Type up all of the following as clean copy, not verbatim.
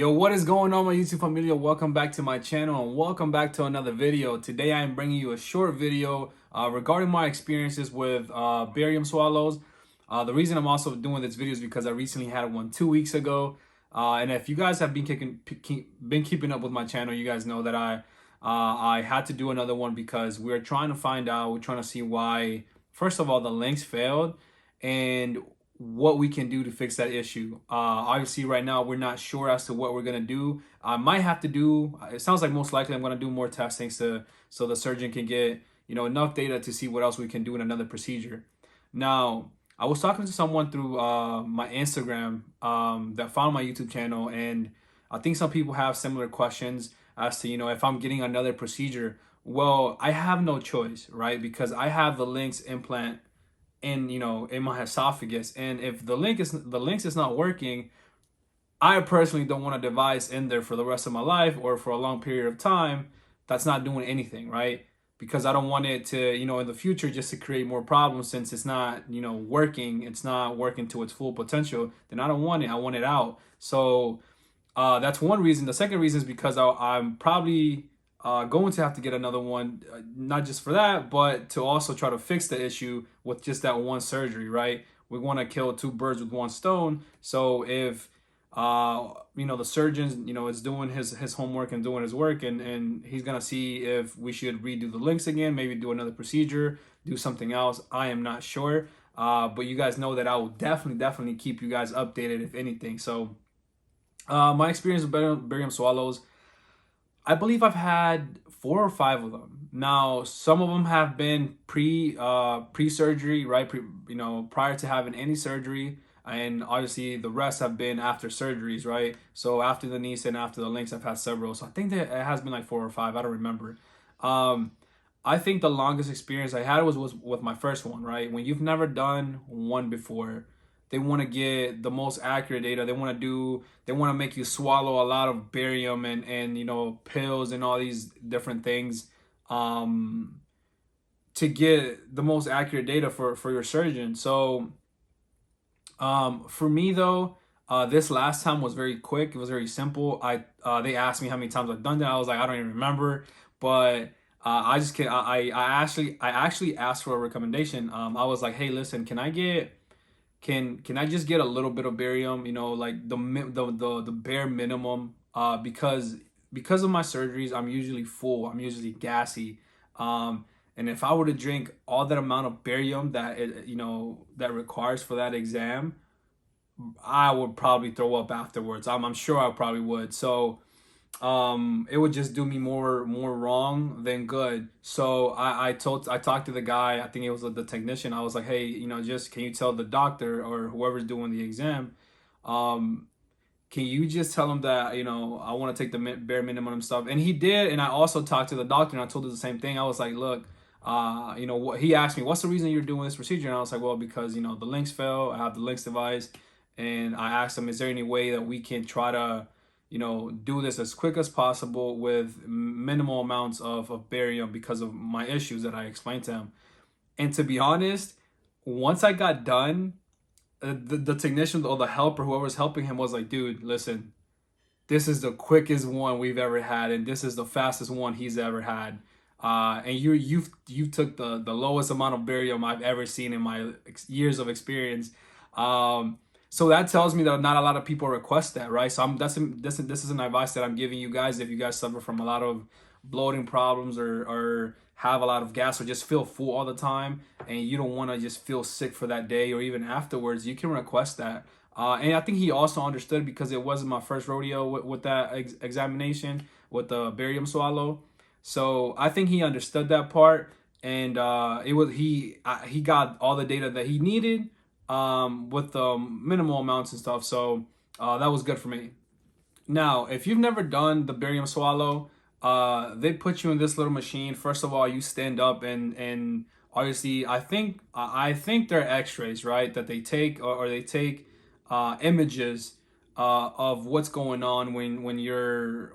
Yo, what is going on, my YouTube familia? Welcome back to my channel and welcome back to another video. Today I am bringing you a short video regarding my experiences with barium swallows. The reason I'm also doing this video is because I recently had one 2 weeks ago. And if you guys have been keeping up with my channel, you guys know that I had to do another one because we're trying to find out, we're trying to see why, first of all, the links failed and what we can do to fix that issue. Obviously, right now, we're not sure as to what we're going to do. I might have to do, it sounds like most likely I'm going to do more testing so the surgeon can get, enough data to see what else we can do in another procedure. Now, I was talking to someone through my Instagram that found my YouTube channel, and I think some people have similar questions as to, if I'm getting another procedure. Well, I have no choice, right? Because I have the Lynx implant in my esophagus, and if the Lynx is not working, I personally don't want a device in there for the rest of my life or for a long period of time that's not doing anything, right? Because I don't want it to, in the future, just to create more problems, since it's not, working, it's not working to its full potential. Then I don't want it. I want it out. So that's one reason. The second reason is because I'm probably going to have to get another one, not just for that, but to also try to fix the issue with just that one surgery, right? We want to kill two birds with one stone. So if the surgeon, is doing his homework and doing his work, and he's gonna see if we should redo the links again, maybe do another procedure, do something else. I am not sure, but you guys know that I will definitely keep you guys updated if anything. So my experience with barium swallows, I believe I've had 4 or 5 of them. Now, some of them have been pre-surgery, right? Prior to having any surgery, and obviously the rest have been after surgeries, right? So after the Nice and after the Lynx, I've had several. So I think that it has been like 4 or 5. I don't remember. I think the longest experience I had was with my first one, right? When you've never done one before, they want to get the most accurate data. They want to make you swallow a lot of barium and pills and all these different things to get the most accurate data for your surgeon. So for me though, this last time was very quick. It was very simple. They asked me how many times I've done that. I was like, I don't even remember, but I just can I actually asked for a recommendation. I was like, hey, listen, can I just get a little bit of barium, like the bare minimum, because of my surgeries, I'm usually full, I'm usually gassy, and if I were to drink all that amount of barium that requires for that exam, I would probably throw up afterwards. I'm sure I probably would. So it would just do me more wrong than good. So I talked to the guy, I think it was the technician. I was like, hey, just can you tell the doctor or whoever's doing the exam, can you just tell him that I want to take the bare minimum stuff? And he did. And I also talked to the doctor and I told him the same thing. I was like, look, what he asked me, what's the reason you're doing this procedure? And I was like, well, because the links fell, I have the links device. And I asked him, is there any way that we can try to do this as quick as possible with minimal amounts of barium because of my issues that I explained to him. And to be honest, once I got done, the technician or the helper, whoever's helping him, was like, dude, listen, this is the quickest one we've ever had, and this is the fastest one he's ever had. And you took the lowest amount of barium I've ever seen in my years of experience. So that tells me that not a lot of people request that, right? So this is an advice that I'm giving you guys. If you guys suffer from a lot of bloating problems or have a lot of gas or just feel full all the time and you don't want to just feel sick for that day or even afterwards, you can request that. And I think he also understood because it wasn't my first rodeo with that examination with the barium swallow. So I think he understood that part, and he got all the data that he needed with minimal amounts and stuff. So that was good for me. Now, if you've never done the barium swallow, they put you in this little machine. First of all, you stand up and obviously I think they're x-rays, right? That they take or they take images of what's going on when you're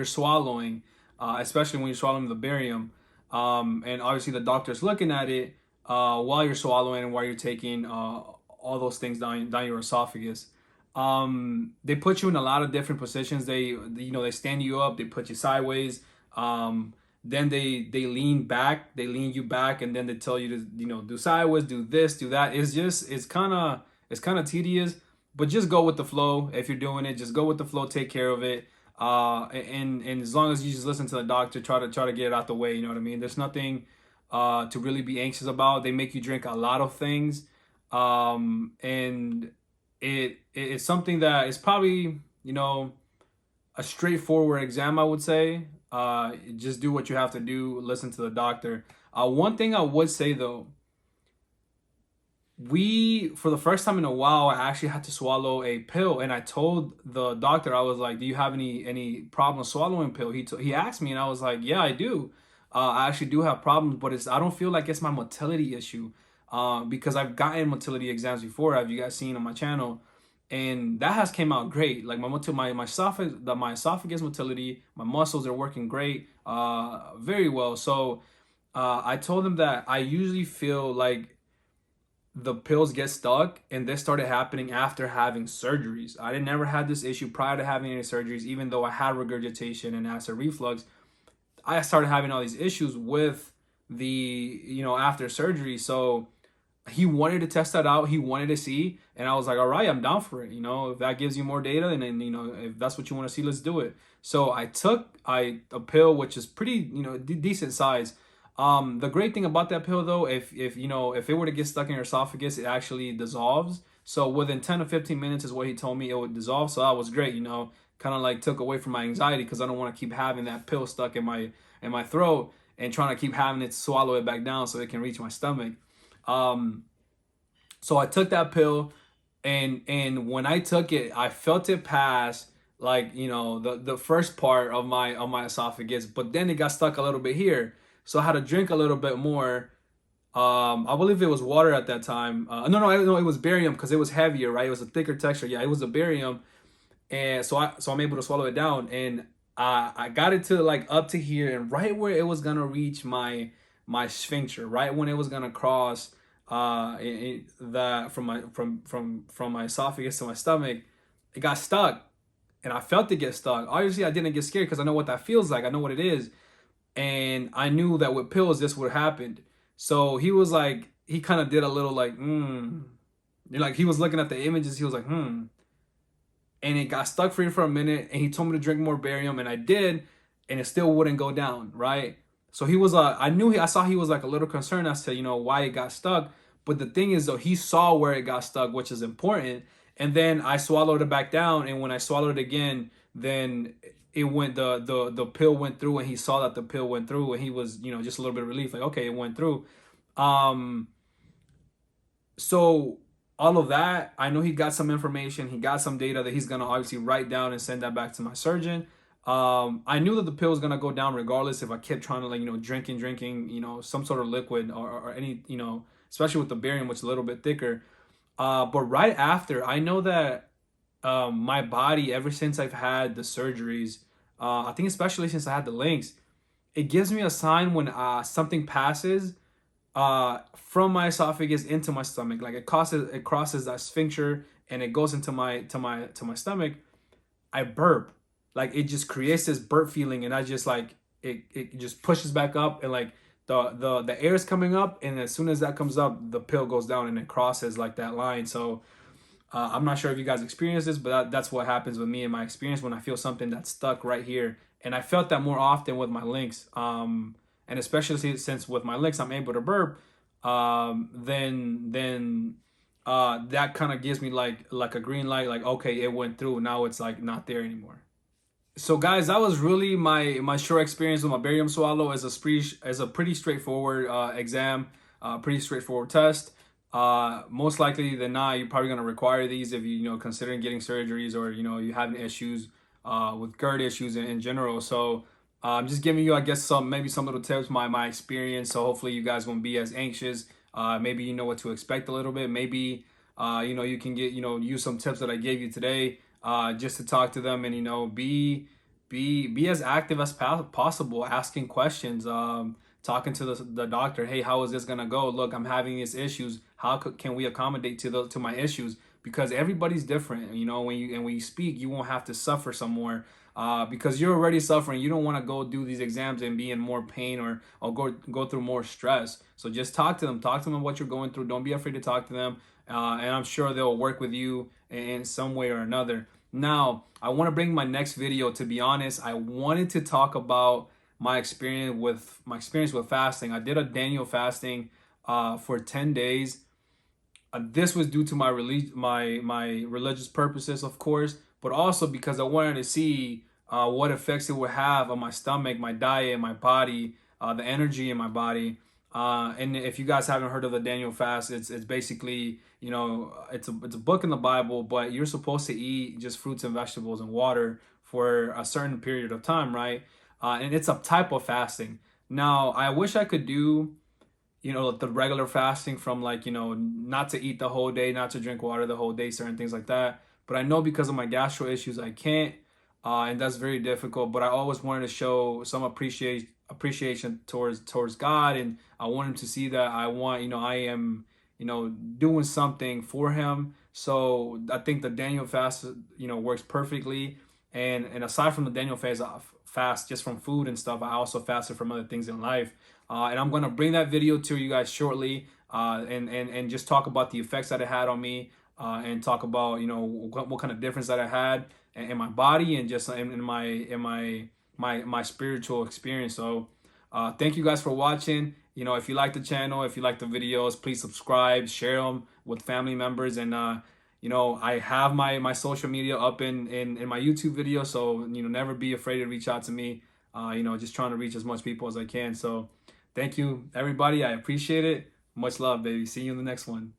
swallowing, especially when you're swallowing the barium. And obviously the doctor's looking at it while you're swallowing and while you're taking all those things down your esophagus. They put you in a lot of different positions. They stand you up, they put you sideways. Then they lean you back, and then they tell you to do sideways, do this, do that. It's kind of tedious, but just go with the flow. If you're doing it, just go with the flow, take care of it. And as long as you just listen to the doctor, try to get it out the way. You know what I mean? There's nothing to really be anxious about. They make you drink a lot of things, and it's something that is probably a straightforward exam, I would say. Just do what you have to do. Listen to the doctor. One thing I would say though, for the first time in a while, I actually had to swallow a pill, and I told the doctor, I was like, "Do you have any problem swallowing pill?" He asked me, and I was like, "Yeah, I do. I actually do have problems, but I don't feel like it's my motility issue, because I've gotten motility exams before. Have you guys seen on my channel?" And that has came out great. Like my esophagus motility, my muscles are working great, very well. So I told him that I usually feel like the pills get stuck, and this started happening after having surgeries. I didn't never had this issue prior to having any surgeries, even though I had regurgitation and acid reflux. I started having all these issues with the after surgery. So he wanted to test that out. He wanted to see, and I was like, all right, I'm down for it. If that gives you more data, and then if that's what you want to see, let's do it. So I took a pill which is pretty decent size. The great thing about that pill though, if it were to get stuck in your esophagus, it actually dissolves. So within 10 to 15 minutes is what he told me it would dissolve. So that was great. Kind of like took away from my anxiety, because I don't want to keep having that pill stuck in my throat and trying to keep having it swallow it back down so it can reach my stomach. So I took that pill, and when I took it, I felt it pass like the first part of my esophagus, but then it got stuck a little bit here. So I had to drink a little bit more. I believe it was water at that time. No, it was barium, because it was heavier, right? It was a thicker texture. Yeah, it was a barium, and so I'm able to swallow it down, and I got it to like up to here, and right where it was gonna reach my sphincter, right when it was gonna cross that from my esophagus to my stomach, it got stuck, and I felt it get stuck. Obviously, I didn't get scared because I know what that feels like. I know what it is, and I knew that with pills this would happen. So he was like, he kind of did a little like, like he was looking at the images. He was like, and it got stuck for a minute, and he told me to drink more barium, and I did, and it still wouldn't go down, right? So he was I saw he was like a little concerned as to why it got stuck. But the thing is though, he saw where it got stuck, which is important. And then I swallowed it back down, and when I swallowed it again, then it went the pill went through, and he saw that the pill went through, and he was just a little bit of relief, like, okay, it went through. So all of that, I know he got some information, he got some data that he's gonna obviously write down and send that back to my surgeon. I knew that the pill was gonna go down regardless if I kept trying to drinking some sort of liquid, or any especially with the barium, which is a little bit thicker. But right after, I know that my body, ever since I've had the surgeries, I think especially since I had the links, it gives me a sign when something passes from my esophagus into my stomach. Like it crosses that sphincter, and it goes into my stomach. I burp. Like it just creates this burp feeling, and I just like it just pushes back up, and like the air is coming up, and as soon as that comes up, the pill goes down, and it crosses like that line. So I'm not sure if you guys experience this, but that's what happens with me in my experience when I feel something that's stuck right here. And I felt that more often with my links, and especially since with my links I'm able to burp, then that kind of gives me like a green light, like okay, it went through. Now it's like not there anymore. So guys, that was really my short experience with my barium swallow. As a pretty straightforward exam, pretty straightforward test. Most likely than not, you're probably gonna require these if considering getting surgeries, or you having issues with GERD issues in general. So I'm just giving you, I guess, maybe some little tips, my experience. So hopefully you guys won't be as anxious. Maybe you know what to expect a little bit. Maybe you can get use some tips that I gave you today, just to talk to them, and be as active as possible, asking questions, talking to the doctor. Hey, how is this gonna go? Look, I'm having these issues. How can we accommodate to my issues? because everybody's different. You know, when you speak, you won't have to suffer some more. Because you're already suffering, you don't want to go do these exams and be in more pain, or go through more stress. So just talk to them what you're going through. Don't be afraid to talk to them, and I'm sure they'll work with you in some way or another. Now, I want to bring my next video. To be honest, I wanted to talk about my experience with fasting. I did a Daniel fasting for 10 days. This was due to my religious purposes, of course, but also because I wanted to see what effects it would have on my stomach, my diet, my body, the energy in my body. And if you guys haven't heard of the Daniel fast, it's basically, you know, it's a book in the Bible, but you're supposed to eat just fruits and vegetables and water for a certain period of time, right? And it's a type of fasting. Now, I wish I could do, you know, the regular fasting from, like, you know, not to eat the whole day, not to drink water the whole day, certain things like that. But I know because of my gastro issues, I can't, and that's very difficult. But I always wanted to show some appreciation towards God, and I want him to see that you know, I am, you know, doing something for him. So I think the Daniel fast, you know, works perfectly. And aside from the Daniel fast just from food and stuff, I also fasted from other things in life. And I'm gonna bring that video to you guys shortly, and just talk about the effects that it had on me, and talk about, you know, what kind of difference that I had in my body, and just in my spiritual experience. So thank you guys for watching. You know, if you like the channel, if you like the videos, please subscribe, share them with family members, and you know, I have my social media up in my YouTube video, so, you know, never be afraid to reach out to me. You know, just trying to reach as much people as I can. So thank you, everybody. I appreciate it. Much love, baby. See you in the next one.